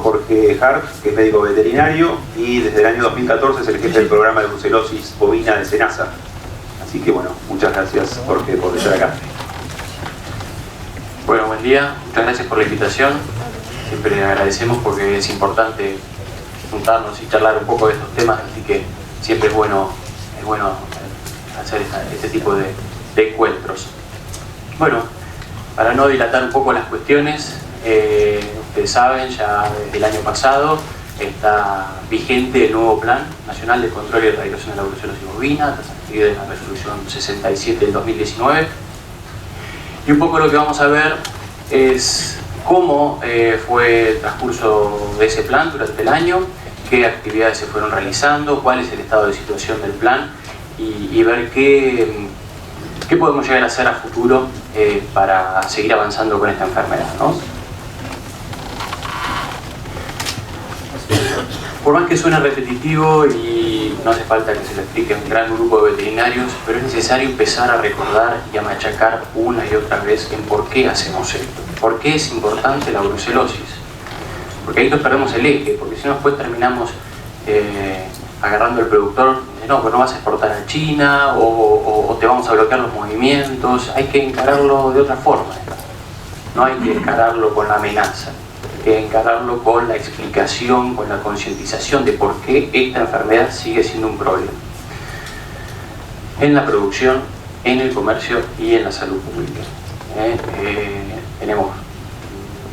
Jorge Hart, que es médico veterinario y desde el año 2014 es el jefe del programa de brucelosis bovina de SENASA. Así que bueno, muchas gracias Jorge por estar acá. Bueno, buen día, muchas gracias por la invitación. Siempre agradecemos porque es importante juntarnos y charlar un poco de estos temas, así que siempre es bueno hacer este tipo de encuentros. Bueno, para no dilatar un poco las cuestiones, ustedes saben, ya desde el año pasado está vigente el nuevo Plan Nacional de Control y Erradicación de la Brucelosis bovina, transmitido en la resolución 67 del 2019. Y un poco lo que vamos a ver es cómo fue el transcurso de ese plan durante el año, qué actividades se fueron realizando, cuál es el estado de situación del plan y ver qué podemos llegar a hacer a futuro para seguir avanzando con esta enfermedad, ¿no? Por más que suene repetitivo y no hace falta que se lo explique a un gran grupo de veterinarios, pero es necesario empezar a recordar y a machacar una y otra vez en por qué hacemos esto. ¿Por qué es importante la brucelosis? Porque ahí nos perdemos el eje, porque si no después terminamos agarrando al productor, no, pues no vas a exportar a China o te vamos a bloquear los movimientos. Hay que encararlo de otra forma. No hay que encararlo con la amenaza. Hay que encararlo con la explicación, con la concientización de por qué esta enfermedad sigue siendo un problema. En la producción, en el comercio y en la salud pública. Tenemos,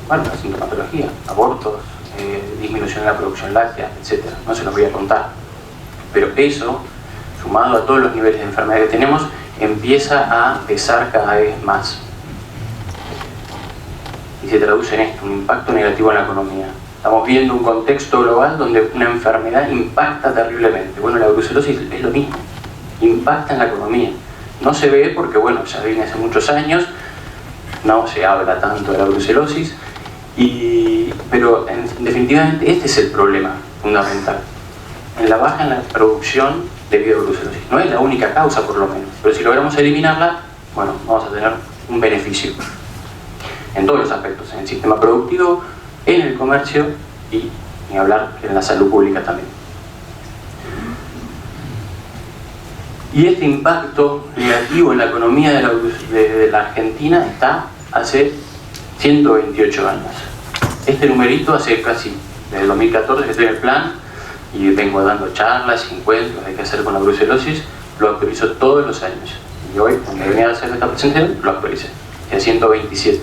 bueno, la sintomatología, abortos, disminución de la producción láctea, etc. No se los voy a contar. Pero eso, sumado a todos los niveles de enfermedad que tenemos, empieza a pesar cada vez más. Y se traduce en esto, un impacto negativo en la economía. Estamos viendo un contexto global donde una enfermedad impacta terriblemente. Bueno, la brucelosis es lo mismo, impacta en la economía. No se ve porque, bueno, ya viene hace muchos años, no se habla tanto de la brucelosis, pero definitivamente este es el problema fundamental. En la baja en la producción debido a brucelosis. No es la única causa, por lo menos, pero si logramos eliminarla, bueno, vamos a tener un beneficio en todos los aspectos, en el sistema productivo, en el comercio y, ni hablar, en la salud pública también. Y este impacto negativo en la economía de la Argentina está hace 128 años. Este numerito hace casi, desde el 2014 que estoy en el plan y vengo dando charlas, encuentros de qué hacer con la brucelosis, lo actualizo todos los años. Y hoy, cuando venía a hacer esta presentación, lo actualicé. Ya 127.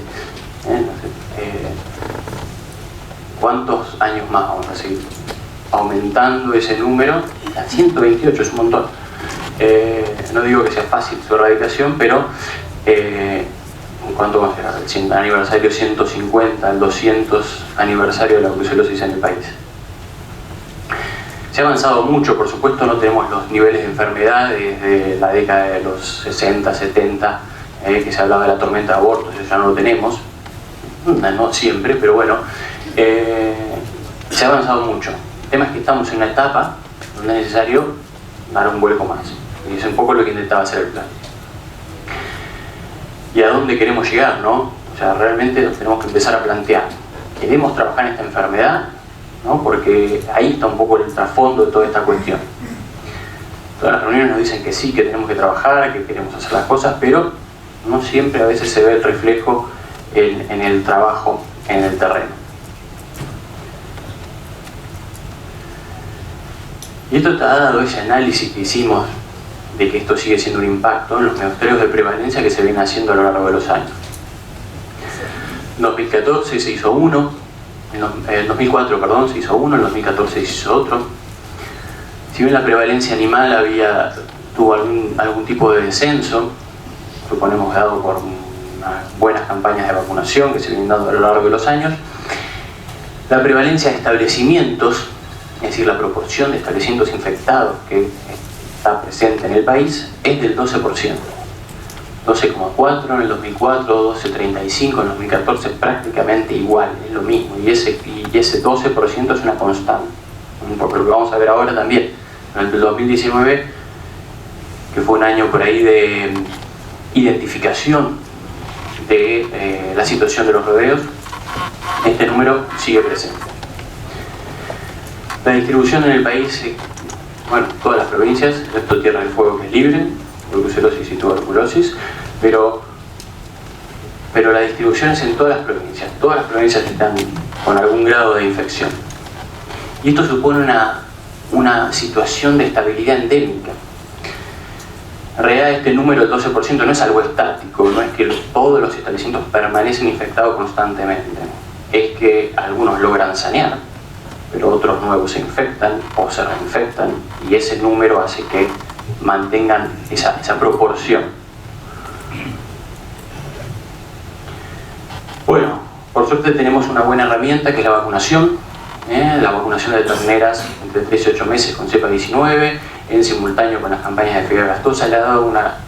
¿Cuántos años más vamos a seguir aumentando ese número? A 128 es un montón. No digo que sea fácil su erradicación, pero ¿en cuánto va a ser? El 100 aniversario 150, el 200 aniversario de la brucelosis en el país. Se ha avanzado mucho, por supuesto no tenemos los niveles de enfermedad desde la década de los 60, 70, que se hablaba de la tormenta de abortos, eso ya no lo tenemos, no siempre, pero bueno, se ha avanzado mucho. El tema es que estamos en una etapa donde es necesario dar un vuelco más, y es un poco lo que intentaba hacer el plan. ¿Y a dónde queremos llegar, no? O sea, realmente nos tenemos que empezar a plantear, ¿queremos trabajar en esta enfermedad? ¿No? Porque ahí está un poco el trasfondo de toda esta cuestión. Todas las reuniones nos dicen que sí, que tenemos que trabajar, que queremos hacer las cosas, pero no siempre a veces se ve el reflejo en el trabajo, en el terreno. Y esto está dado ese análisis que hicimos de que esto sigue siendo un impacto en los muestreos de prevalencia que se vienen haciendo a lo largo de los años. En 2014 se hizo uno, en 2004, perdón, se hizo uno, en 2014 se hizo otro. Si bien la prevalencia animal tuvo algún tipo de descenso, suponemos dado por unas buenas campañas de vacunación que se vienen dando a lo largo de los años, la prevalencia de establecimientos, es decir, la proporción de establecimientos infectados que está presente en el país, es del 12%. 12,4 en el 2004, 12,35 en el 2014, prácticamente igual, es lo mismo, y ese 12% es una constante, porque lo que vamos a ver ahora también, durante el 2019, que fue un año por ahí de identificación de la situación de los rodeos, este número sigue presente. La distribución en el país, bueno, todas las provincias, excepto Tierra del Fuego, que es libre, brucelosis y tuberculosis, pero la distribución es en todas las provincias están con algún grado de infección. Y esto supone una situación de estabilidad endémica. En realidad este número del 12% no es algo estático, no es que todos los establecimientos permanecen infectados constantemente, es que algunos logran sanear, pero otros nuevos se infectan o se reinfectan, y ese número hace que mantengan esa proporción. Bueno, por suerte tenemos una buena herramienta que es la vacunación de terneras entre 3 y 8 meses con cepa 19, en simultáneo con las campañas de fiebre aftosa. Le ha dado una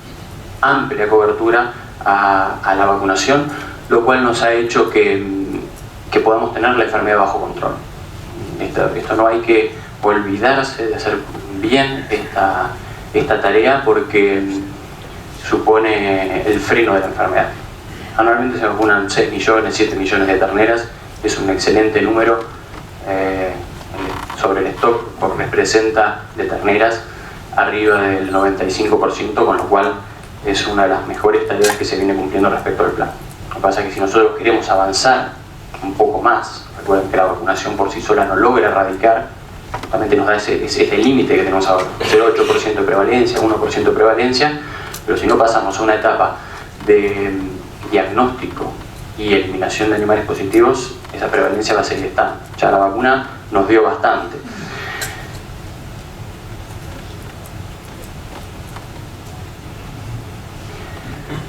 amplia cobertura a la vacunación, lo cual nos ha hecho que podamos tener la enfermedad bajo control. Esto no hay que olvidarse de hacer bien esta tarea, porque supone el freno de la enfermedad. Anualmente se vacunan 6 millones, 7 millones de terneras, es un excelente número sobre el stock, porque representa de terneras arriba del 95%, con lo cual es una de las mejores tareas que se viene cumpliendo respecto al plan. Lo que pasa es que si nosotros queremos avanzar un poco más, recuerden que la vacunación por sí sola no logra erradicar, justamente nos da ese límite que tenemos ahora, 0,8% de prevalencia, 1% de prevalencia, pero si no pasamos a una etapa de diagnóstico y eliminación de animales positivos, esa prevalencia va a seguir estando. Ya la vacuna nos dio bastante.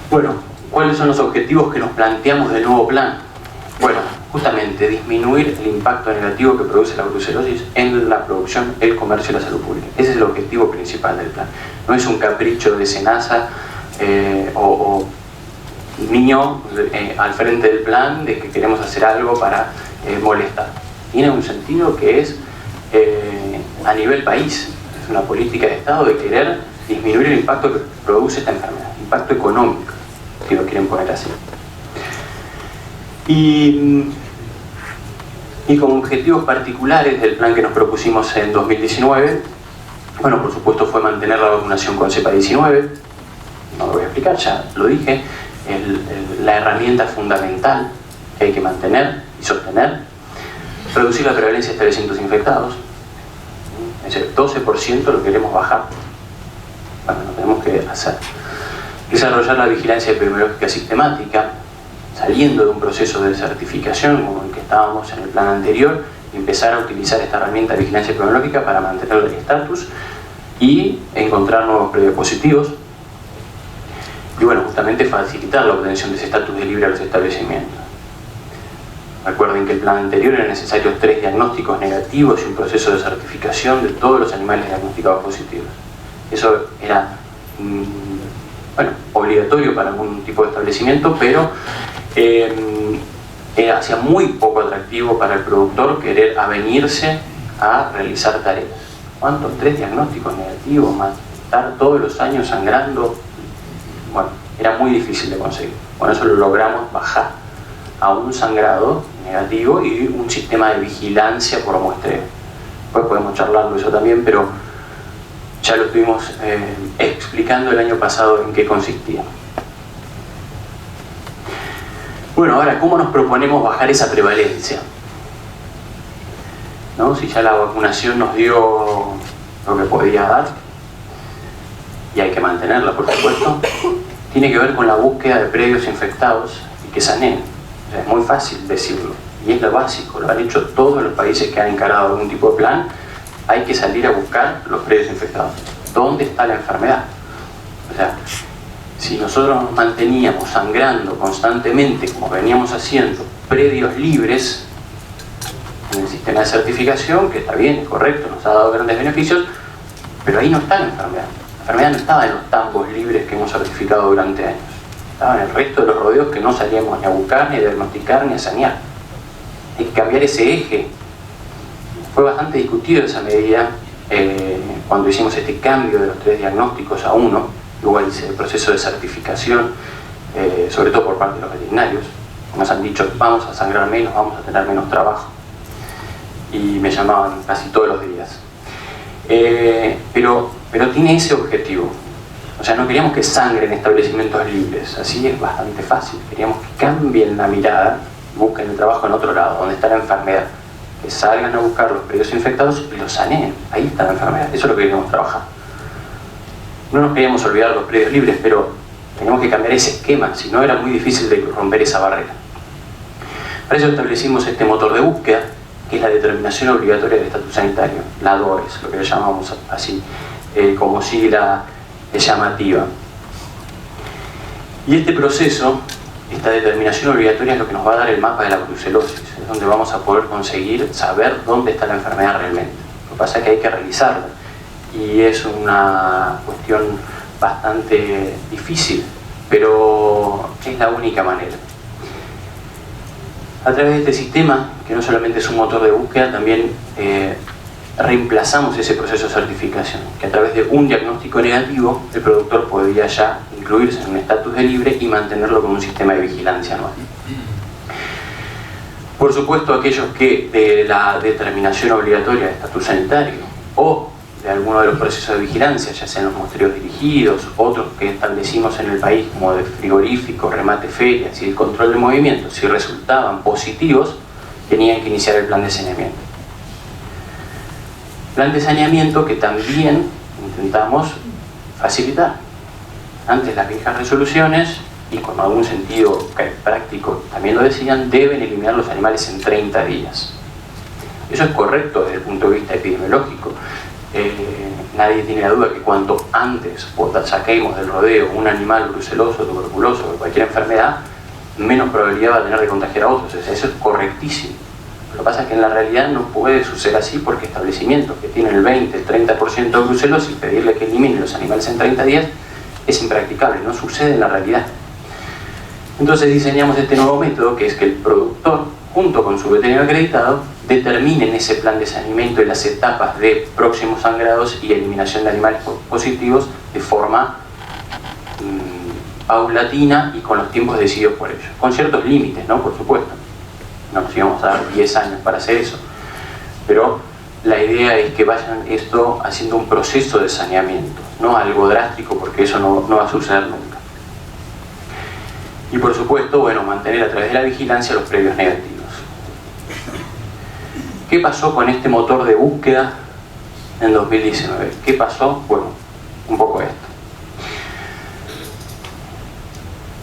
Bueno, ¿cuáles son los objetivos que nos planteamos del nuevo plan? Bueno, justamente disminuir el impacto negativo que produce la brucelosis en la producción, el comercio y la salud pública. Ese es el objetivo principal del plan. No es un capricho de SENASA o niño al frente del plan de que queremos hacer algo para molestar. Tiene un sentido que es a nivel país. Es una política de Estado de querer disminuir el impacto que produce esta enfermedad, impacto económico, si lo quieren poner así. Y como objetivos particulares del plan que nos propusimos en 2019, bueno, por supuesto fue mantener la vacunación con cepa 19, no lo voy a explicar, ya lo dije, la herramienta fundamental que hay que mantener y sostener, reducir la prevalencia de establecimientos infectados, ese 12% lo queremos bajar, bueno, lo tenemos que hacer, desarrollar la vigilancia epidemiológica sistemática, saliendo de un proceso de certificación como el que estábamos en el plan anterior, y empezar a utilizar esta herramienta de vigilancia epidemiológica para mantener el estatus y encontrar nuevos prepositivos. Y bueno, justamente facilitar la obtención de ese estatus de libre a los establecimientos. Recuerden que el plan anterior eran necesarios 3 diagnósticos negativos y un proceso de certificación de todos los animales diagnosticados positivos. Eso era bueno, obligatorio para algún tipo de establecimiento, pero hacía muy poco atractivo para el productor querer avenirse a realizar tareas. ¿Cuántos? 3 diagnósticos negativos, más estar todos los años sangrando. Bueno, era muy difícil de conseguir. Con eso lo logramos bajar a un sangrado negativo y un sistema de vigilancia por muestreo. Después podemos charlarlo eso también, pero ya lo estuvimos explicando el año pasado en qué consistía. Bueno, ahora, ¿cómo nos proponemos bajar esa prevalencia? ¿No? Si ya la vacunación nos dio lo que podía dar, y hay que mantenerla, por supuesto, tiene que ver con la búsqueda de previos infectados y que saneen. O sea, es muy fácil decirlo, y es lo básico, lo han hecho todos los países que han encarado algún tipo de plan. Hay que salir a buscar los previos infectados. ¿Dónde está la enfermedad? O sea, si nosotros nos manteníamos sangrando constantemente, como veníamos haciendo, predios libres en el sistema de certificación, que está bien, es correcto, nos ha dado grandes beneficios, pero ahí no está la enfermedad. La enfermedad no estaba en los tambos libres que hemos certificado durante años. Estaba en el resto de los rodeos que no salíamos ni a buscar, ni a diagnosticar, ni a sanear. Hay que cambiar ese eje. Fue bastante discutido esa medida cuando hicimos este cambio de los 3 diagnósticos a 1, luego hice el proceso de certificación, sobre todo por parte de los veterinarios. Nos han dicho, vamos a sangrar menos, vamos a tener menos trabajo. y me llamaban casi todos los días. Pero tiene ese objetivo. O sea, no queríamos que sangren establecimientos libres, así es bastante fácil. Queríamos que cambien la mirada, busquen el trabajo en otro lado, donde está la enfermedad. Que salgan a buscar los predios infectados y los saneen. Ahí está la enfermedad, eso es lo que queríamos trabajar. No nos queríamos olvidar los predios libres, pero teníamos que cambiar ese esquema, si no era muy difícil de romper esa barrera. Para eso establecimos este motor de búsqueda, que es la determinación obligatoria del estatus sanitario, la DOES, lo que le llamamos así, como sigla llamativa. Y este proceso, esta determinación obligatoria, es lo que nos va a dar el mapa de la brucelosis, es donde vamos a poder conseguir saber dónde está la enfermedad realmente. Lo que pasa es que hay que revisarla, y es una cuestión bastante difícil, pero es la única manera. A través de este sistema, que no solamente es un motor de búsqueda, también reemplazamos ese proceso de certificación, que a través de un diagnóstico negativo el productor podía ya incluirse en un estatus de libre y mantenerlo con un sistema de vigilancia anual. Por supuesto, aquellos que de la determinación obligatoria de estatus sanitario o de alguno de los procesos de vigilancia, ya sean los muestreos dirigidos, otros que establecimos en el país como de frigoríficos, remate ferias y el control de movimientos, si resultaban positivos, tenían que iniciar el plan de saneamiento. Plan de saneamiento que también intentamos facilitar. Antes las viejas resoluciones, y con algún sentido práctico también lo decían, deben eliminar los animales en 30 días. Eso es correcto desde el punto de vista epidemiológico. Nadie tiene la duda que cuanto antes saquemos del rodeo un animal bruceloso, tuberculoso o cualquier enfermedad, menos probabilidad va a tener de contagiar a otros. O sea, eso es correctísimo. Lo que pasa es que en la realidad no puede suceder así, porque establecimientos que tienen el 20, el 30% de brucelosis, pedirle que eliminen los animales en 30 días es impracticable, no sucede en la realidad. Entonces diseñamos este nuevo método, que es que el productor, junto con su veterinario acreditado, determinen ese plan de saneamiento y las etapas de próximos sangrados y eliminación de animales positivos de forma paulatina y con los tiempos decididos por ellos, con ciertos límites, ¿no? Por supuesto. No nos íbamos a dar 10 años para hacer eso, pero la idea es que vayan esto haciendo un proceso de saneamiento, no algo drástico, porque eso no va a suceder nunca. Y por supuesto, bueno, mantener a través de la vigilancia los predios negativos. ¿Qué pasó con este motor de búsqueda en 2019? ¿Qué pasó? Bueno, un poco esto.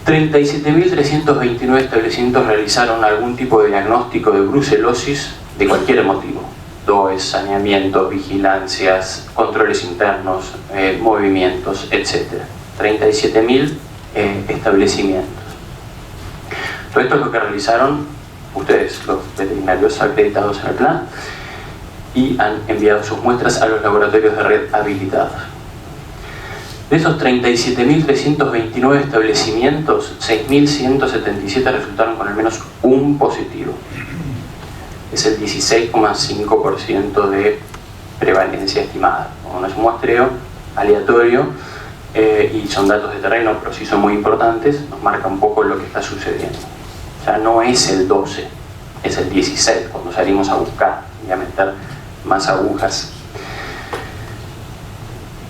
37.329 establecimientos realizaron algún tipo de diagnóstico de brucelosis de cualquier motivo. DOES, saneamientos, vigilancias, controles internos, movimientos, etc. 37.000 establecimientos. Todo esto es lo que realizaron ustedes, los veterinarios acreditados en el plan, y han enviado sus muestras a los laboratorios de red habilitados. De esos 37.329 establecimientos, 6.177 resultaron con al menos un positivo. Es el 16,5% de prevalencia estimada. Como no es un muestreo aleatorio y son datos de terreno, pero sí son muy importantes, nos marca un poco lo que está sucediendo. O sea, no es el 12, es el 16 cuando salimos a buscar y a meter más agujas.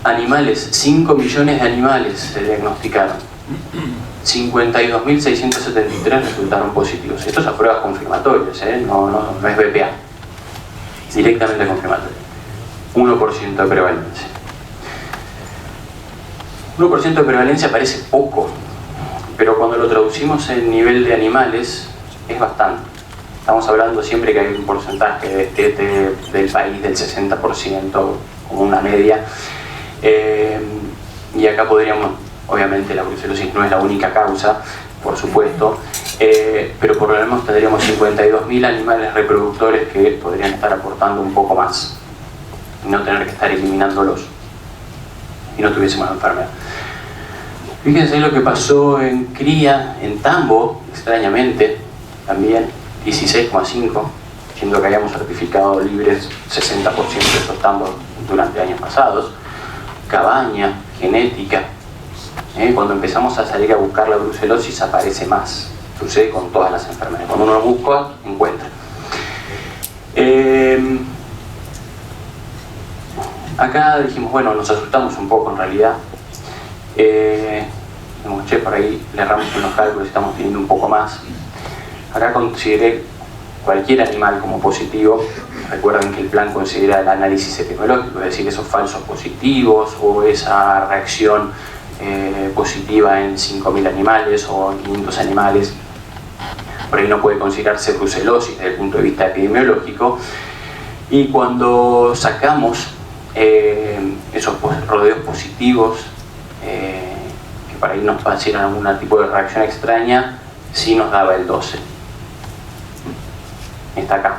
Animales, 5 millones de animales se diagnosticaron. 52.673 resultaron positivos. Esto es a pruebas confirmatorias, no es BPA. Directamente confirmatorio. 1% de prevalencia. 1% de prevalencia parece poco, pero cuando lo traducimos en nivel de animales es bastante. Estamos hablando siempre que hay un porcentaje de destete del país del 60%, como una media. Y acá podríamos, obviamente la brucelosis no es la única causa, por supuesto, pero por lo menos tendríamos 52.000 animales reproductores que podrían estar aportando un poco más y no tener que estar eliminándolos y no tuviésemos la enfermedad. Fíjense lo que pasó en cría, en tambo, extrañamente, también 16,5, siendo que habíamos certificado libres 60% de esos tambos durante años pasados. Cabaña, genética, cuando empezamos a salir a buscar la brucelosis aparece más, sucede con todas las enfermedades, cuando uno lo busca, encuentra. Acá dijimos, bueno, nos asustamos un poco en realidad. Che, por ahí le erramos en los cálculos, estamos teniendo un poco más. Acá consideré cualquier animal como positivo. Recuerden que el plan considera el análisis epidemiológico, es decir, esos falsos positivos o esa reacción positiva en 5.000 animales o en 500 animales. Por ahí no puede considerarse brucelosis desde el punto de vista epidemiológico. Y cuando sacamos esos rodeos positivos, que para ahí nos parecieron algún tipo de reacción extraña, sí nos daba el 12. Está acá.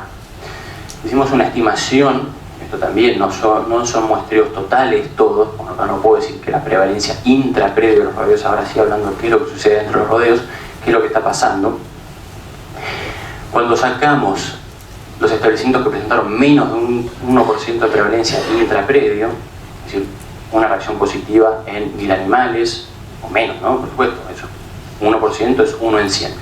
Hicimos una estimación, esto también no son muestreos totales todos, bueno, acá no puedo decir que la prevalencia intrapredio de los rodeos, ahora sí hablando de qué es lo que sucede dentro de los rodeos, qué es lo que está pasando. Cuando sacamos los establecimientos que presentaron menos de un 1% de prevalencia intrapredio, es decir, una reacción positiva en 1000 animales, o menos, ¿no? Por supuesto, eso. 1% es 1 en 100.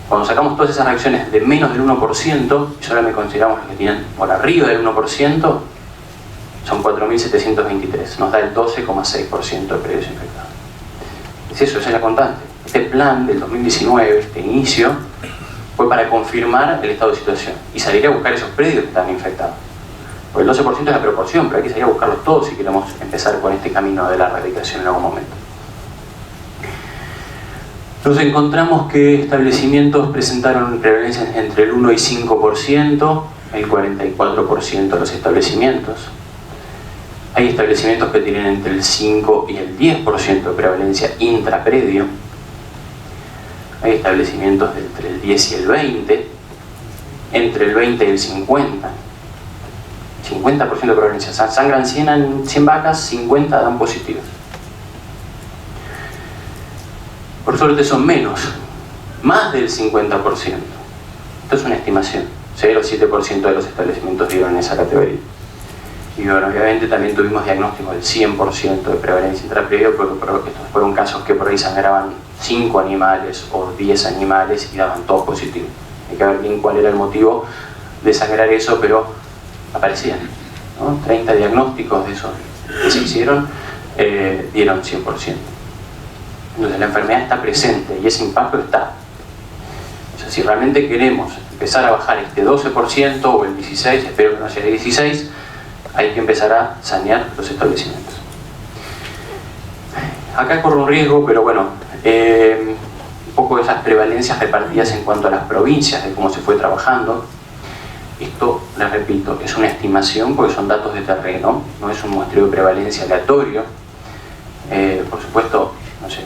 Cuando sacamos todas esas reacciones de menos del 1%, y solamente consideramos los que tienen por arriba del 1%, son 4.723, nos da el 12,6% de previos infectados. Es eso, esa es la constante. Este plan del 2019, este inicio, fue para confirmar el estado de situación y salir a buscar esos predios que están infectados. Porque el 12% es la proporción, pero hay que salir a buscarlos todos si queremos empezar con este camino de la erradicación en algún momento. Nos encontramos que establecimientos presentaron prevalencias entre el 1 y 5%, el 44% de los establecimientos. Hay establecimientos que tienen entre el 5 y el 10% de prevalencia intrapredio. Hay establecimientos de entre el 10 y el 20, entre el 20 y el 50. 50% de prevalencia. Sangran 100 vacas, 50 dan positivos. Por suerte son menos, más del 50%. Esto es una estimación. 0,7% de los establecimientos dieron esa categoría. Y bueno, obviamente también tuvimos diagnósticos del 100% de prevalencia intrapredio, porque estos fueron casos que por ahí sangraban 5 animales o 10 animales y daban todos positivos. Hay que ver bien cuál era el motivo de sangrar eso, pero aparecían, ¿no? 30 diagnósticos de esos que se hicieron dieron 100%. Entonces la enfermedad está presente y ese impacto está. O sea, si realmente queremos empezar a bajar este 12% o el 16%, espero que no sea el 16%, hay que empezar a sanear los establecimientos. Acá corre un riesgo, pero bueno, un poco de esas prevalencias repartidas en cuanto a las provincias, de cómo se fue trabajando. Esto, les repito, es una estimación porque son datos de terreno, no es un muestreo de prevalencia aleatorio. Por supuesto, no sé,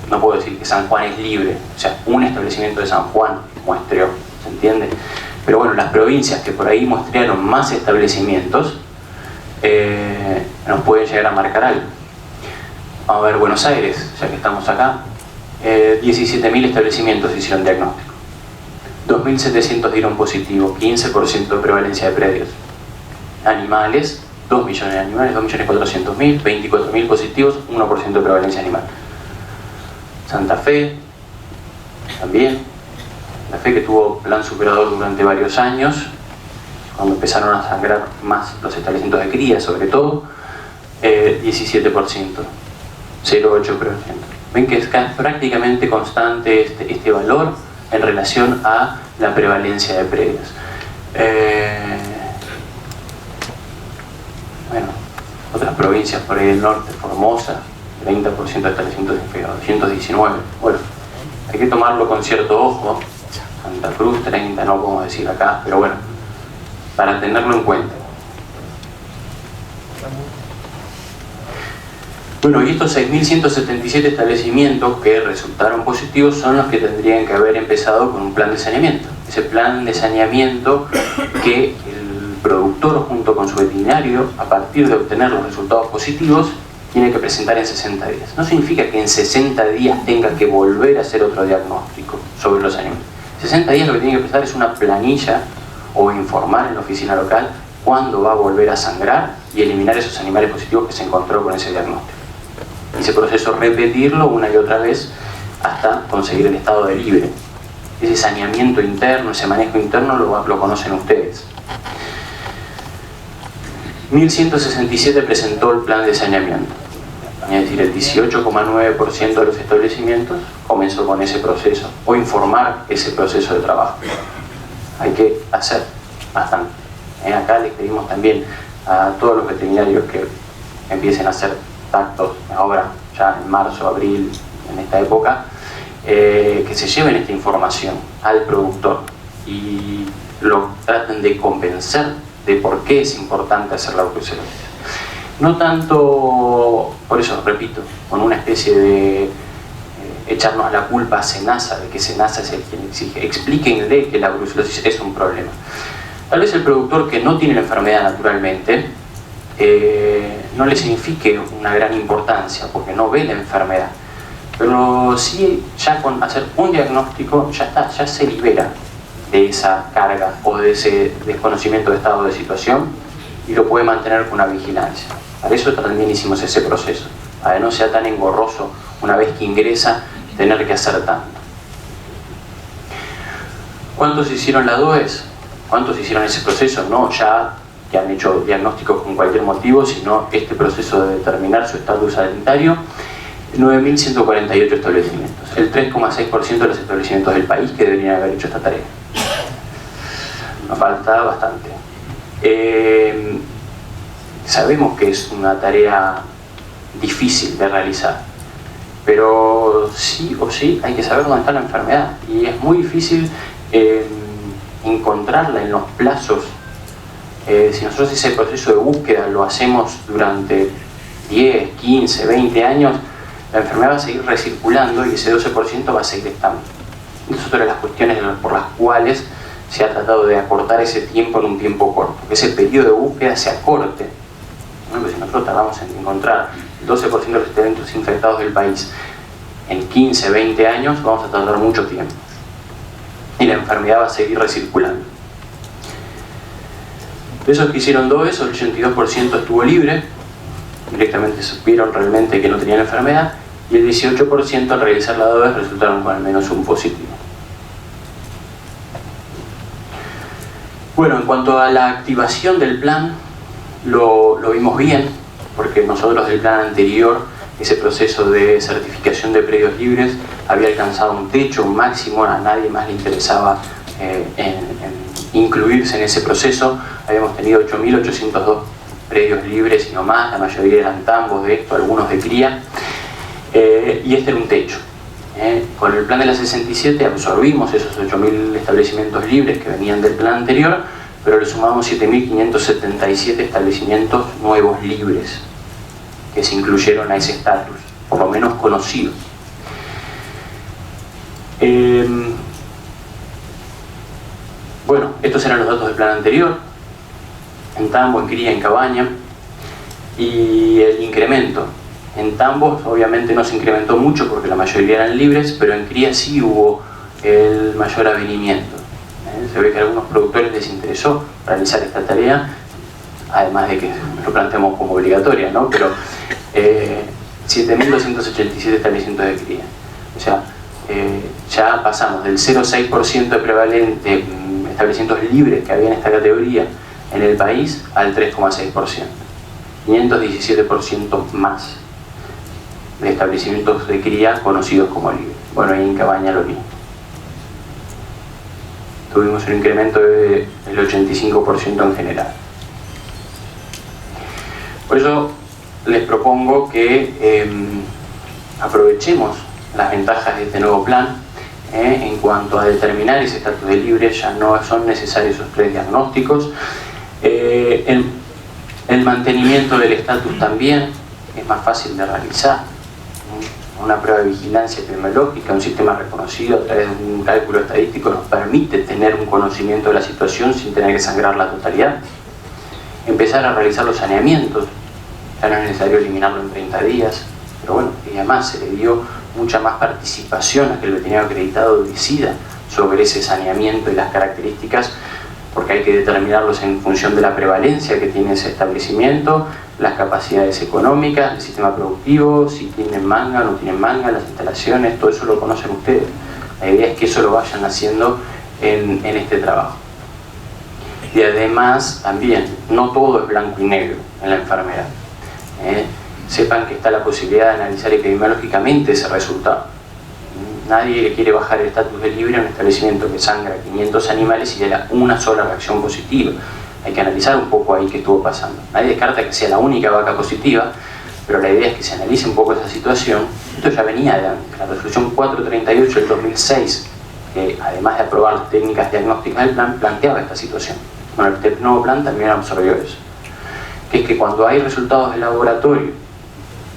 no puedo decir que San Juan es libre, o sea, un establecimiento de San Juan muestreó, ¿se entiende? Pero bueno, las provincias que por ahí muestrearon más establecimientos nos pueden llegar a marcar algo. Vamos a ver Buenos Aires, ya que estamos acá. 17.000 establecimientos hicieron diagnóstico. 2.700 dieron positivo, 15% de prevalencia de predios. Animales, 2 millones de animales, 2.400.000, 24.000 positivos, 1% de prevalencia animal. Santa Fe, también. Santa Fe que tuvo plan superador durante varios años, cuando empezaron a sangrar más los establecimientos de cría, sobre todo, 17%, 0,8%. Ven que es prácticamente constante este valor en relación a la prevalencia de predios. Bueno, otras provincias por ahí del norte, Formosa, 30% de establecimientos infectados, 219. Bueno, hay que tomarlo con cierto ojo. Santa Cruz, 30, no podemos decir acá, pero bueno, para tenerlo en cuenta. Bueno, y estos 6.177 establecimientos que resultaron positivos son los que tendrían que haber empezado con un plan de saneamiento. Ese plan de saneamiento que el productor junto con su veterinario, a partir de obtener los resultados positivos, tiene que presentar en 60 días. No significa que en 60 días tenga que volver a hacer otro diagnóstico sobre los animales. 60 días lo que tiene que presentar es una planilla o informar en la oficina local cuándo va a volver a sangrar y eliminar esos animales positivos que se encontró con ese diagnóstico. Y ese proceso repetirlo una y otra vez hasta conseguir el estado de libre. Ese saneamiento interno, ese manejo interno lo conocen ustedes. 1167 presentó el plan de saneamiento. Es decir, el 18,9% de los establecimientos comenzó con ese proceso, o informar ese proceso de trabajo. Hay que hacer bastante. Acá les pedimos también a todos los veterinarios que empiecen a hacer tactos ahora, ya en marzo, abril, en esta época, que se lleven esta información al productor y lo traten de convencer de por qué es importante hacer la brucelosis. No tanto, por eso repito, con una especie de echarnos la culpa a SENASA, de que SENASA es el quien exige. Explíquenle que la brucelosis es un problema. Tal vez el productor que no tiene la enfermedad naturalmente no le signifique una gran importancia porque no ve la enfermedad, pero sí, ya con hacer un diagnóstico ya está, ya se libera de esa carga o de ese desconocimiento de estado de situación y lo puede mantener con una vigilancia. Para eso también hicimos ese proceso, para que no sea tan engorroso una vez que ingresa tener que hacer tanto. ¿Cuántos hicieron la DOES? ¿Cuántos hicieron ese proceso? No ya que han hecho diagnósticos con cualquier motivo, sino este proceso de determinar su estatus sanitario. 9.148 establecimientos, el 3,6% de los establecimientos del país que deberían haber hecho esta tarea. Nos falta bastante. Sabemos que es una tarea difícil de realizar, pero sí o sí hay que saber dónde está la enfermedad y es muy difícil encontrarla en los plazos. Si nosotros ese proceso de búsqueda lo hacemos durante 10, 15, 20 años, la enfermedad va a seguir recirculando y ese 12% va a seguir estando. Esa es otra de las cuestiones por las cuales se ha tratado de acortar ese tiempo en un tiempo corto, que ese periodo de búsqueda se acorte. Bueno, pues si nosotros tardamos en encontrar el 12% de los eventos infectados del país en 15, 20 años, vamos a tardar mucho tiempo. Y la enfermedad va a seguir recirculando. De esos que hicieron DOES, el 82% estuvo libre, directamente supieron realmente que no tenían enfermedad, y el 18% al realizar la DOES resultaron con al menos un positivo. Bueno, en cuanto a la activación del plan, lo vimos bien, porque nosotros del plan anterior, ese proceso de certificación de predios libres, había alcanzado un techo, un máximo, a nadie más le interesaba incluirse en ese proceso. Habíamos tenido 8.802 predios libres y no más, la mayoría eran tambos de esto, algunos de cría, y este era un techo. Con el plan de la 67 absorbimos esos 8.000 establecimientos libres que venían del plan anterior, pero le sumamos 7.577 establecimientos nuevos libres que se incluyeron a ese estatus, por lo menos conocido. Bueno, estos eran los datos del plan anterior, en tambo, en cría, en cabaña, y el incremento. En tambos obviamente no se incrementó mucho porque la mayoría eran libres, pero en cría sí hubo el mayor avenimiento. Se ve que a algunos productores les interesó realizar esta tarea, además de que lo planteamos como obligatoria, ¿no? Pero 7.287 establecimientos de cría. O sea, ya pasamos del 0,6% de prevalente establecimientos libres que había en esta categoría en el país al 3,6%. 517% más de establecimientos de cría conocidos como libres. Bueno, ahí en Cabaña lo vi. Tuvimos un incremento del 85% en general. Por eso les propongo que aprovechemos las ventajas de este nuevo plan. En cuanto a determinar ese estatus de libre, ya no son necesarios esos 3 diagnósticos. El mantenimiento del estatus también es más fácil de realizar. Una prueba de vigilancia epidemiológica, un sistema reconocido a través de un cálculo estadístico nos permite tener un conocimiento de la situación sin tener que sangrar la totalidad. Empezar a realizar los saneamientos, ya no es necesario eliminarlo en 30 días, pero bueno, y además se le dio mucha más participación a que el veterinario acreditado decida sobre ese saneamiento y las características, porque hay que determinarlos en función de la prevalencia que tiene ese establecimiento, las capacidades económicas, el sistema productivo, si tienen manga, no tienen manga, las instalaciones, todo eso lo conocen ustedes. La idea es que eso lo vayan haciendo en este trabajo. Y además, también, no todo es blanco y negro en la enfermedad. Sepan que está la posibilidad de analizar epidemiológicamente ese resultado. Nadie le quiere bajar el estatus de libre a un establecimiento que sangra 500 animales y da una sola reacción positiva. Hay que analizar un poco ahí qué estuvo pasando. Nadie descarta que sea la única vaca positiva, pero la idea es que se analice un poco esa situación. Esto ya venía de antes. La resolución 438 del 2006, que además de aprobar las técnicas diagnósticas del plan, planteaba esta situación. Bueno, este nuevo plan también absorbió eso. Que es que cuando hay resultados de laboratorio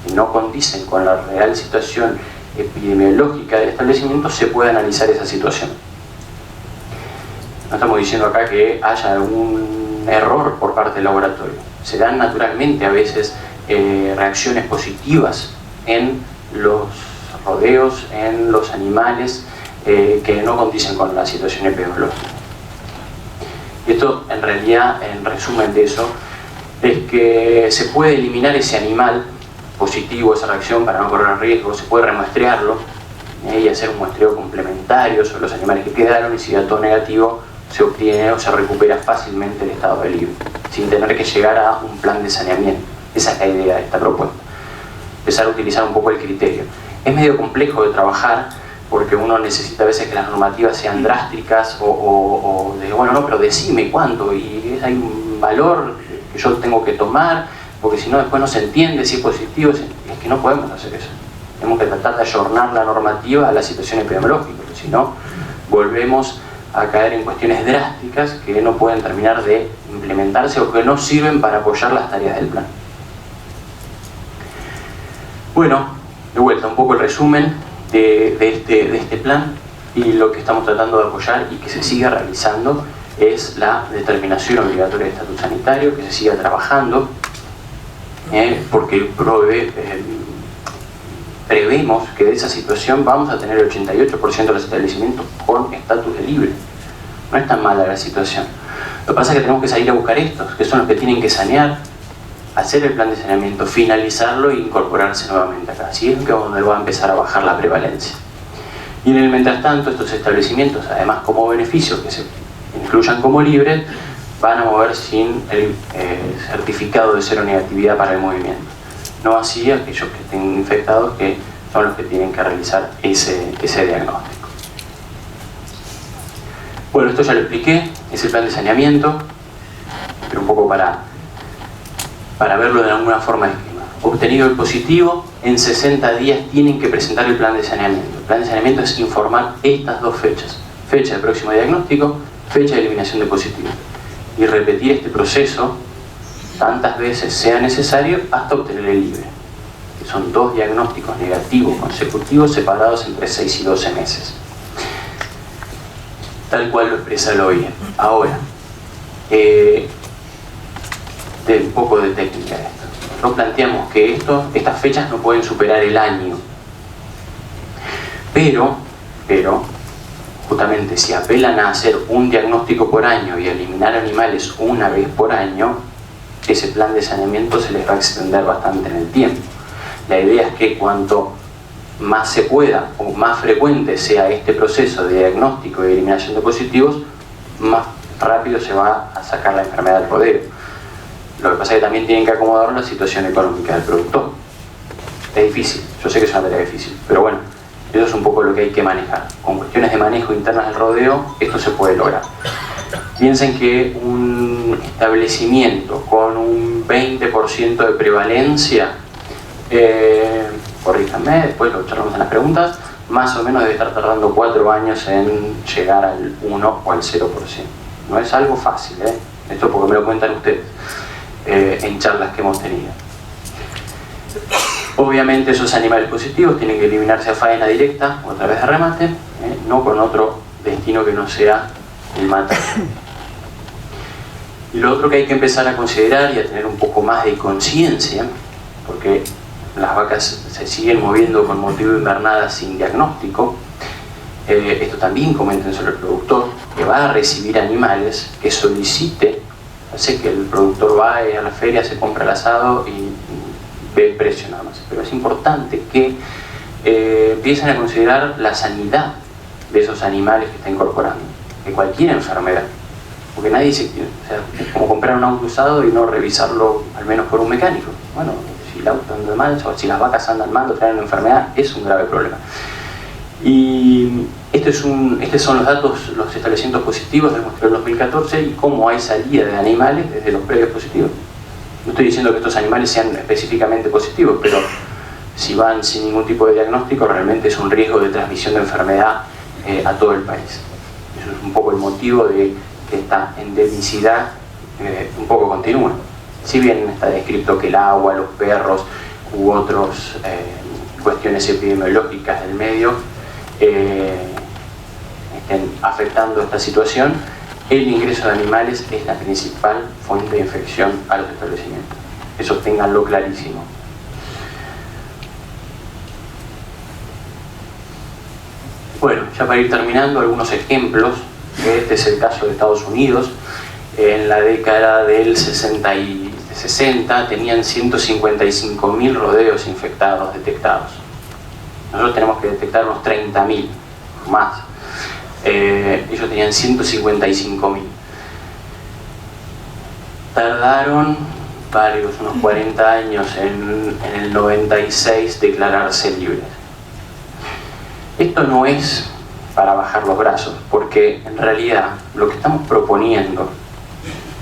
y no condicen con la real situación epidemiológica del establecimiento, se puede analizar esa situación. No estamos diciendo acá que haya algún error por parte del laboratorio. Se dan naturalmente a veces reacciones positivas en los rodeos, en los animales que no condicen con la situación epidemiológica. Y esto, en realidad, en resumen de eso, es que se puede eliminar ese animal positivo, esa reacción, para no correr riesgo. Se puede remuestrearlo y hacer un muestreo complementario sobre los animales que quedaron, y si da todo negativo, se obtiene o se recupera fácilmente el estado de libre, sin tener que llegar a un plan de saneamiento. Esa es la idea de esta propuesta. Empezar a utilizar un poco el criterio. Es medio complejo de trabajar, porque uno necesita a veces que las normativas sean drásticas o de, bueno, no, pero decime cuánto, y hay un valor que yo tengo que tomar, porque si no después no se entiende si es positivo. Es que no podemos hacer eso. Tenemos que tratar de ayornar la normativa a la situación epidemiológica, porque si no, volvemos a caer en cuestiones drásticas que no pueden terminar de implementarse o que no sirven para apoyar las tareas del plan. Bueno, de vuelta, un poco el resumen de este plan, y lo que estamos tratando de apoyar y que se siga realizando es la determinación obligatoria de estatus sanitario, que se siga trabajando, porque prevemos que de esa situación vamos a tener el 88% de los establecimientos con estatus de libre. No es tan mala la situación. Lo que pasa es que tenemos que salir a buscar estos, que son los que tienen que sanear, hacer el plan de saneamiento, finalizarlo e incorporarse nuevamente acá. Así es que donde va a empezar a bajar la prevalencia. Y en el mientras tanto, estos establecimientos, además como beneficios que se incluyan como libres, van a mover sin el certificado de cero negatividad para el movimiento. No así aquellos que estén infectados, que son los que tienen que realizar ese diagnóstico. Bueno, esto ya lo expliqué, es el plan de saneamiento, pero un poco para verlo de alguna forma de esquema. Obtenido el positivo, en 60 días tienen que presentar el plan de saneamiento. El plan de saneamiento es informar estas dos fechas: fecha de próximo diagnóstico, fecha de eliminación de positivo. Y repetir este proceso tantas veces sea necesario hasta obtener el libre. Que son 2 diagnósticos negativos consecutivos separados entre 6 y 12 meses. Tal cual lo expresa el OIE. Ahora, de un poco de técnica esto. Nosotros planteamos que estas fechas no pueden superar el año. Pero, justamente si apelan a hacer un diagnóstico por año y a eliminar animales una vez por año, ese plan de saneamiento se les va a extender bastante en el tiempo. La idea es que cuanto más se pueda o más frecuente sea este proceso de diagnóstico y eliminación de positivos, más rápido se va a sacar la enfermedad del rodeo. Lo que pasa es que también tienen que acomodar la situación económica del productor. Es difícil, yo sé que es una tarea difícil, pero bueno, eso es un poco lo que hay que manejar. Con cuestiones de manejo internas del rodeo, esto se puede lograr. Piensen que un establecimiento con un 20% de prevalencia, corríjanme, después lo charlamos en las preguntas, más o menos debe estar tardando 4 años en llegar al 1 o al 0%. No es algo fácil, esto porque me lo cuentan ustedes en charlas que hemos tenido. Obviamente esos animales positivos tienen que eliminarse a faena directa o a través de remate, no con otro destino que no sea el mate. Y lo otro que hay que empezar a considerar y a tener un poco más de conciencia, porque las vacas se siguen moviendo con motivo de invernada sin diagnóstico, esto también comenten sobre el productor, que va a recibir animales, que solicite, sé que el productor va a la feria, se compra el asado y ve el precio nada más, pero es importante que empiecen a considerar la sanidad de esos animales que está incorporando, que cualquier enfermedad Porque nadie se... O sea, es como comprar un auto usado y no revisarlo al menos por un mecánico. Bueno, si el auto anda mal, o si las vacas andan mal o traen una enfermedad, es un grave problema. Y estos son los datos, los establecimientos positivos del muestreo del 2014 y cómo hay salida de animales desde los predios positivos. No estoy diciendo que estos animales sean específicamente positivos, pero si van sin ningún tipo de diagnóstico, realmente es un riesgo de transmisión de enfermedad a todo el país. Eso es un poco el motivo de que esta endemicidad un poco continúa. Si bien está descrito que el agua, los perros u otras cuestiones epidemiológicas del medio estén afectando esta situación, el ingreso de animales es la principal fuente de infección a los establecimientos. Eso ténganlo clarísimo. Bueno, ya para ir terminando, algunos ejemplos. Este es el caso de Estados Unidos. En la década del 60 tenían 155.000 rodeos infectados detectados. Nosotros tenemos que detectar unos 30.000 más. Ellos tenían 155.000. Tardaron unos 40 años en el 96 declararse libres. Esto no es para bajar los brazos, porque en realidad lo que estamos proponiendo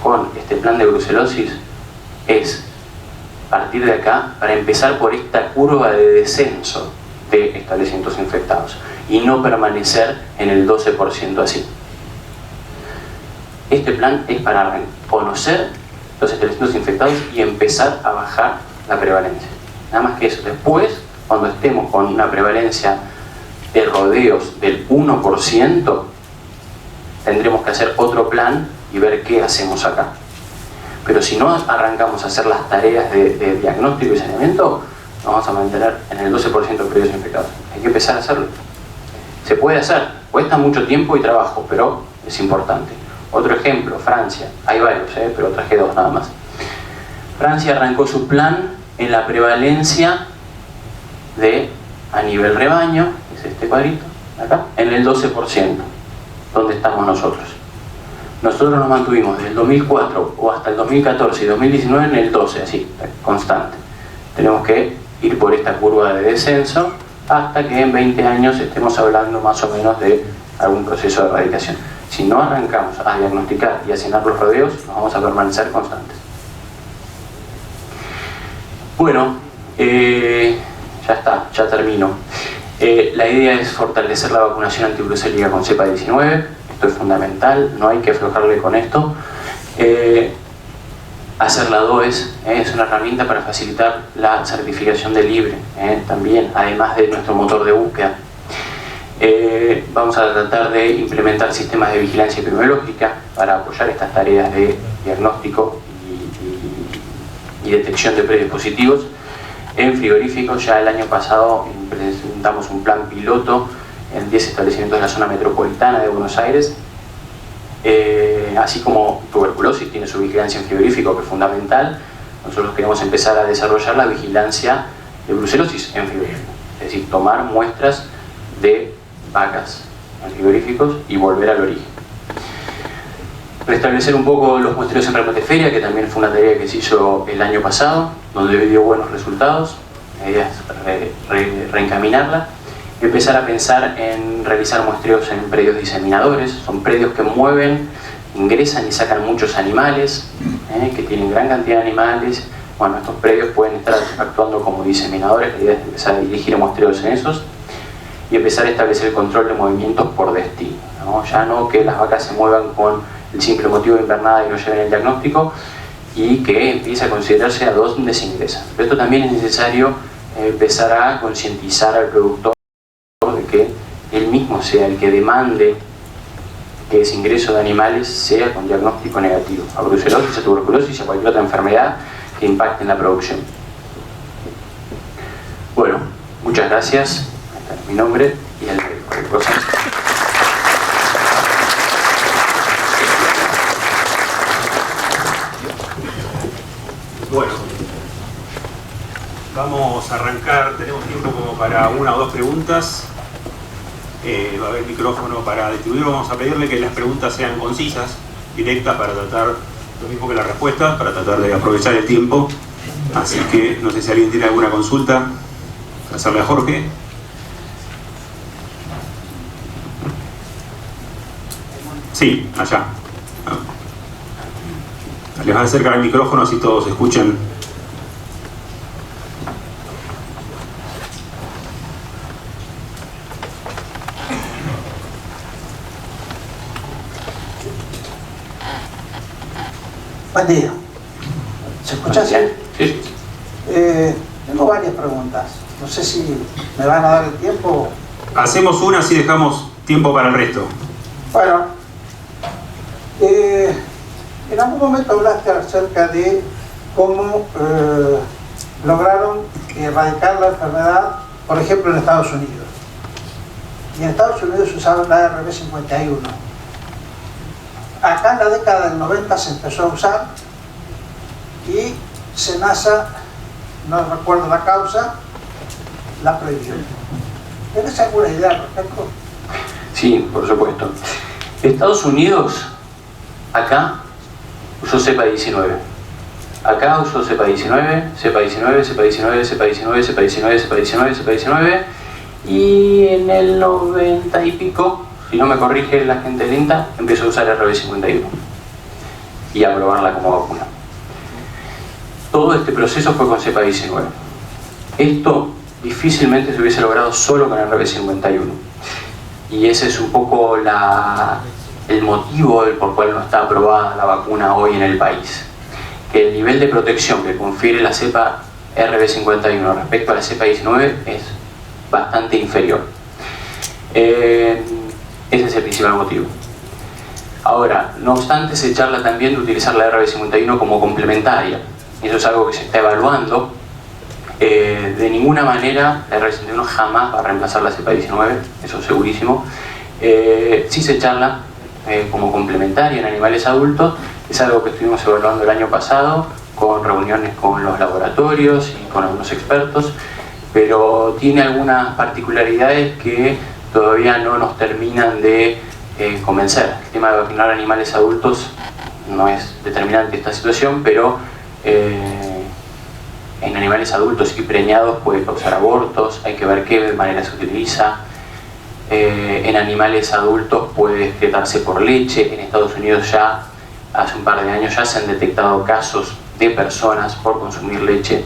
con este plan de brucelosis es partir de acá para empezar por esta curva de descenso de establecimientos infectados y no permanecer en el 12% así. Este plan es para conocer los establecimientos infectados y empezar a bajar la prevalencia. Nada más que eso. Después, cuando estemos con una prevalencia de rodeos del 1%, tendremos que hacer otro plan y ver qué hacemos acá. Pero si no arrancamos a hacer las tareas de diagnóstico y saneamiento, nos vamos a mantener en el 12% de predios infectados. Hay que empezar a hacerlo. Se puede hacer, cuesta mucho tiempo y trabajo, pero es importante. Otro ejemplo, Francia. Hay varios, pero traje dos nada más. Francia arrancó su plan en la prevalencia a nivel rebaño, es este cuadrito, acá, en el 12%, donde estamos nosotros. Nosotros nos mantuvimos desde el 2004 o hasta el 2014 y 2019 en el 12, así, constante. Tenemos que ir por esta curva de descenso hasta que en 20 años estemos hablando más o menos de algún proceso de erradicación. Si no arrancamos a diagnosticar y a sanar los rodeos, nos vamos a permanecer constantes. Bueno, ya está, ya termino. La idea es fortalecer la vacunación antibrucélica con cepa 19. Esto es fundamental, no hay que aflojarle con esto. Hacer la DOES es una herramienta para facilitar la certificación de libre, también, además de nuestro motor de búsqueda. Vamos a tratar de implementar sistemas de vigilancia epidemiológica para apoyar estas tareas de diagnóstico y detección de predispositivos. En frigoríficos, ya el año pasado presentamos un plan piloto en 10 establecimientos de la zona metropolitana de Buenos Aires. Así como tuberculosis tiene su vigilancia en frigorífico, que es fundamental, nosotros queremos empezar a desarrollar la vigilancia de brucelosis en frigorífico. Es decir, tomar muestras de vacas en frigoríficos y volver al origen. Restablecer un poco los muestreos en remoteferia, que también fue una tarea que se hizo el año pasado, donde dio buenos resultados. La idea es reencaminarla. Empezar a pensar en realizar muestreos en predios diseminadores. Son predios que mueven, ingresan y sacan muchos animales, que tienen gran cantidad de animales. Bueno, estos predios pueden estar actuando como diseminadores. La idea es empezar a dirigir muestreos en esos y empezar a establecer el control de movimientos por destino, ¿no? Ya no que las vacas se muevan con el simple motivo de invernada y no lleven el diagnóstico, y que empiece a considerarse a dónde se ingresa. Pero esto también es necesario empezar a concientizar al productor de que él mismo sea el que demande que ese ingreso de animales sea con diagnóstico negativo, a brucelosis, a tuberculosis, a cualquier otra enfermedad que impacte en la producción. Bueno, muchas gracias. Este es mi nombre y el de cualquier cosa. Bueno, vamos a arrancar, tenemos tiempo como para una o dos preguntas. Va a haber micrófono para distribuir. Vamos a pedirle que las preguntas sean concisas, directa para tratar, lo mismo que la respuesta, para tratar de aprovechar el tiempo. Así que no sé si alguien tiene alguna consulta para hacerle a Jorge. Sí, allá. Les van a acercar el micrófono así todos escuchen. Buen día. ¿Se escucha bien? Sí. Tengo varias preguntas. No sé si me van a dar el tiempo. Hacemos una, así dejamos tiempo para el resto. Bueno, en algún momento hablaste acerca de cómo lograron erradicar la enfermedad, por ejemplo, en Estados Unidos. Y en Estados Unidos se usaba la RB51. Acá en la década del 90 se empezó a usar y SENASA, no recuerdo la causa, la prohibió. ¿Tienes alguna idea al respecto? Sí, por supuesto. Estados Unidos, acá, usó cepa 19. Acá usó cepa 19, cepa 19, cepa 19, cepa 19, cepa 19, cepa 19, cepa 19. Y en el 90 y pico, si no me corrige la gente lenta, empezó a usar RB51 y a probarla como vacuna. Todo este proceso fue con cepa 19. Esto difícilmente se hubiese logrado solo con RB51. Y ese es un poco el motivo por el cual no está aprobada la vacuna hoy en el país. Que el nivel de protección que confiere la cepa RB51 respecto a la cepa 19 es bastante inferior. Ese es el principal motivo. Ahora, no obstante, se charla también de utilizar la RB51 como complementaria. Eso es algo que se está evaluando. De ninguna manera la RB51 jamás va a reemplazar la cepa 19, eso es segurísimo. Sí se charla como complementaria en animales adultos. Es algo que estuvimos evaluando el año pasado con reuniones con los laboratorios y con algunos expertos, pero tiene algunas particularidades que todavía no nos terminan de convencer. El tema de vacunar a animales adultos no es determinante esta situación, pero en animales adultos y preñados puede causar abortos, hay que ver qué manera se utiliza. En animales adultos puede excretarse por leche. En Estados Unidos ya hace un par de años ya se han detectado casos de personas por consumir leche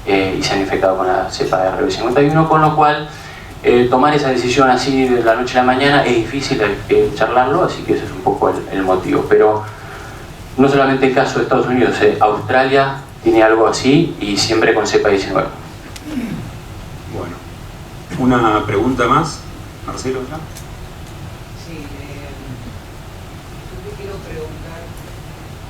y se han infectado con la cepa de RB51, con lo cual tomar esa decisión así de la noche a la mañana es difícil, hay que charlarlo, así que ese es un poco el motivo. Pero no solamente el caso de Estados Unidos, Australia tiene algo así y siempre con cepa 19. Bueno, una pregunta más. Marcelo, ¿no? Sí, yo te quiero preguntar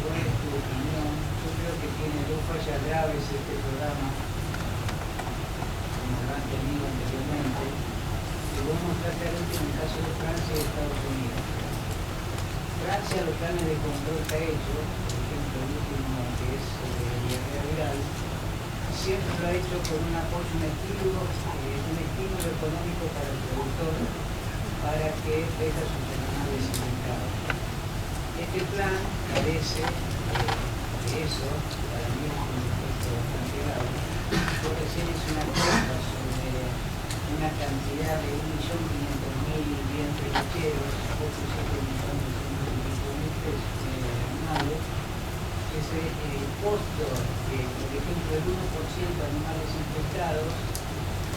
cuál es tu opinión. Yo creo que tiene dos fallas graves este programa, como lo han tenido anteriormente. Te voy a mostrar claramente en el caso de Francia y Estados Unidos. Francia los planes de control que ha hecho, por ejemplo el último que es diarrea viral, siempre lo ha hecho con un apoyo, un estímulo económico para el productor para que deje sus animales en mercado. Este plan carece de eso, para mí es un efecto bastante grave. Yo recién hice una cuenta sobre una cantidad de 1.500.000 vientres lecheros, otros 7.200.000 animales. Ese costo que, por ejemplo, el 1% de animales infectados,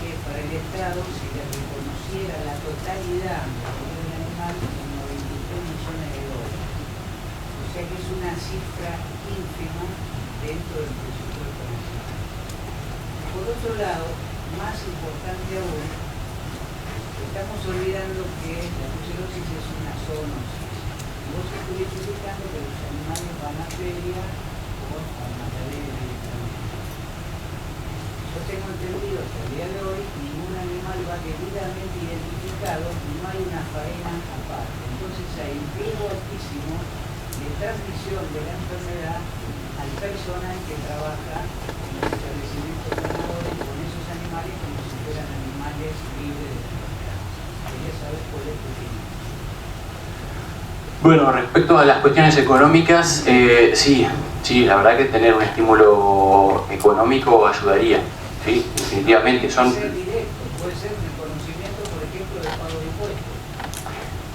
que para el Estado, si le reconociera la totalidad del animal, en $93 millones. O sea que es una cifra ínfima dentro del presupuesto nacional. Por otro lado, más importante aún, estamos olvidando que la brucelosis es una zoonosis. Vos estuviste indicando que los animales van a feria o a matadero directamente. Yo tengo entendido que a día de hoy ningún animal va debidamente identificado y no hay una faena aparte. Entonces hay un riesgo altísimo de transmisión de la enfermedad al personal que trabaja en los establecimientos ganadores con esos animales como si fueran animales libres de enfermedad. Quería saber cuál es tu opinión. Bueno, respecto a las cuestiones económicas, sí, la verdad que tener un estímulo económico ayudaría, sí, definitivamente. Puede ser directo, puede ser reconocimiento, por ejemplo, del pago de impuestos.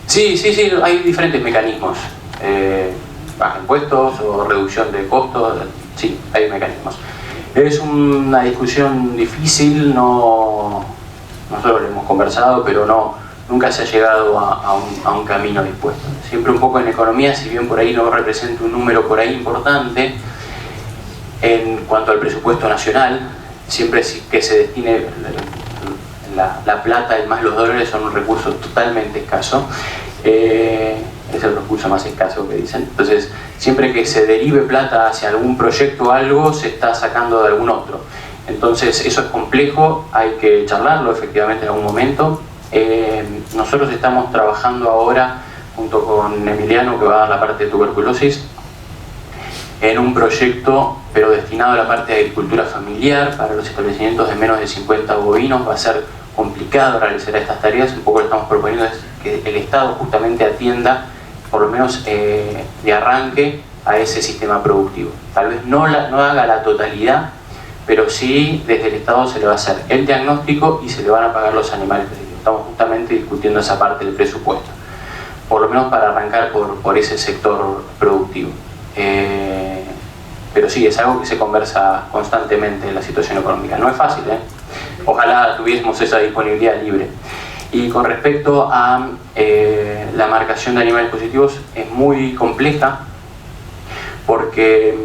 Sí, hay diferentes mecanismos. Baja impuestos o reducción de costos, sí, hay mecanismos. Es una discusión difícil, nosotros lo hemos conversado, pero nunca se ha llegado a un camino dispuesto. Siempre un poco en economía, si bien por ahí no representa un número por ahí importante, en cuanto al presupuesto nacional, siempre que se destine la plata y más los dólares son un recurso totalmente escaso. Es el recurso más escaso que dicen. Entonces, siempre que se derive plata hacia algún proyecto o algo, se está sacando de algún otro. Entonces, eso es complejo, hay que charlarlo efectivamente en algún momento. Nosotros estamos trabajando ahora, junto con Emiliano, que va a dar la parte de tuberculosis, en un proyecto, pero destinado a la parte de agricultura familiar, para los establecimientos de menos de 50 bovinos. Va a ser complicado realizar estas tareas. Un poco lo que estamos proponiendo es que el Estado justamente atienda, por lo menos de arranque, a ese sistema productivo. Tal vez no haga la totalidad, pero sí desde el Estado se le va a hacer el diagnóstico y se le van a pagar los animales. Estamos justamente discutiendo esa parte del presupuesto, por lo menos para arrancar por ese sector productivo. Pero sí, es algo que se conversa constantemente en la situación económica. No es fácil, Ojalá tuviésemos esa disponibilidad libre. Y con respecto a la marcación de animales positivos, es muy compleja, porque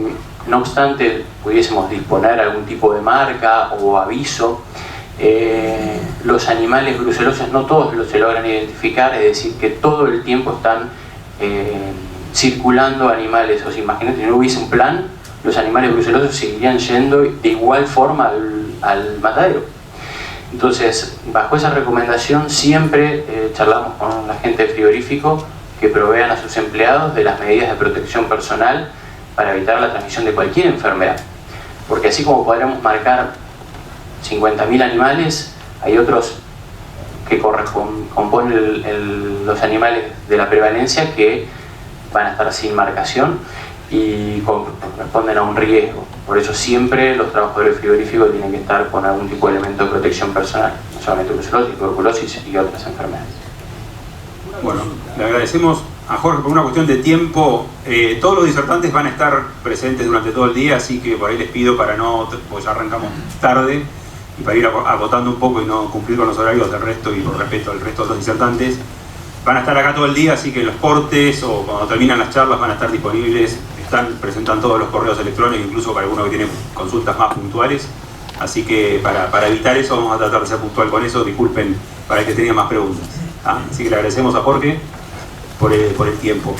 no obstante pudiésemos disponer algún tipo de marca o aviso, los animales brucelosos no todos se logran identificar, es decir, que todo el tiempo están circulando animales. O sea, imagínate, si no hubiese un plan, los animales brucelosos seguirían yendo de igual forma al matadero. Entonces, bajo esa recomendación siempre charlamos con la gente del frigorífico que provean a sus empleados de las medidas de protección personal para evitar la transmisión de cualquier enfermedad. Porque así como podremos marcar 50.000 animales, hay otros que componen los animales de la prevalencia que van a estar sin marcación y responden a un riesgo. Por eso siempre los trabajadores frigoríficos tienen que estar con algún tipo de elemento de protección personal, no solamente brucelosis, tuberculosis y otras enfermedades. Bueno, le agradecemos a Jorge por una cuestión de tiempo. Todos los disertantes van a estar presentes durante todo el día, así que por ahí les pido para no, pues ya arrancamos tarde, y para ir agotando un poco y no cumplir con los horarios del resto y por respeto al resto de los disertantes. Van a estar acá todo el día, así que los cortes o cuando terminan las charlas van a estar disponibles. Presentan todos los correos electrónicos, incluso para algunos que tienen consultas más puntuales. Así que para evitar eso vamos a tratar de ser puntual con eso. Disculpen para el que tenga más preguntas. Así que le agradecemos a Jorge por el tiempo.